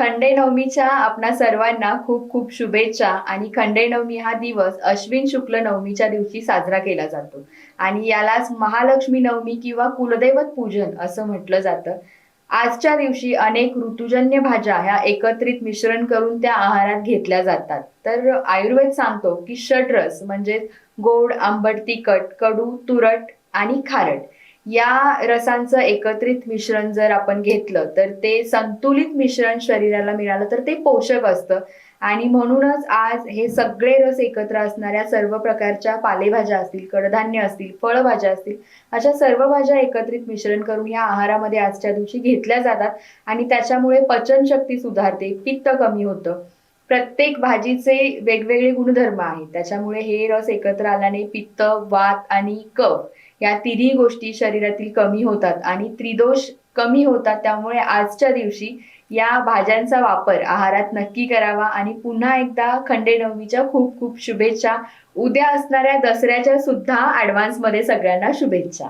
खंडेनवमीच्या आपणा सर्वांना खूप खूप शुभेच्छा. आणि खंडेनवमी हा दिवस अश्विन शुक्ल नवमीच्या दिवशी साजरा केला जातो आणि यालाच महालक्ष्मी नवमी किंवा कुलदैवत पूजन असं म्हटलं जातं. आजच्या दिवशी अनेक ऋतुजन्य भाज्या ह्या एकत्रित मिश्रण करून त्या आहारात घेतल्या जातात. तर आयुर्वेद सांगतो की षड्रस म्हणजे गोड, आंबट, तिखट, कडू, तुरट आणि खारट या रसांचं एकत्रित मिश्रण जर आपण घेतलं तर ते संतुलित मिश्रण शरीराला मिळालं तर ते पोषक असतं. आणि म्हणूनच आज हे सगळे रस एकत्र असणाऱ्या सर्व प्रकारच्या पालेभाज्या असतील, कडधान्य असतील, फळभाज्या असतील, अशा सर्व भाज्या एकत्रित मिश्रण करून या आहारामध्ये आजच्या दिवशी घेतल्या जातात आणि त्याच्यामुळे पचनशक्ती सुधारते, पित्त कमी होतं. प्रत्येक भाजीचे वेगवेगळे गुणधर्म आहेत, त्याच्यामुळे हे रस एकत्र आल्याने पित्त, वात आणि कफ या तिन्ही गोष्टी शरीरातील कमी होतात आणि त्रिदोष कमी होतात. त्यामुळे आजच्या दिवशी या भाज्यांचा वापर आहारात नक्की करावा. आणि पुन्हा एकदा खंडेनवमीच्या खूप खूप शुभेच्छा. उद्या असणाऱ्या दसऱ्याच्या सुद्धा ऍडव्हान्स मध्ये सगळ्यांना शुभेच्छा.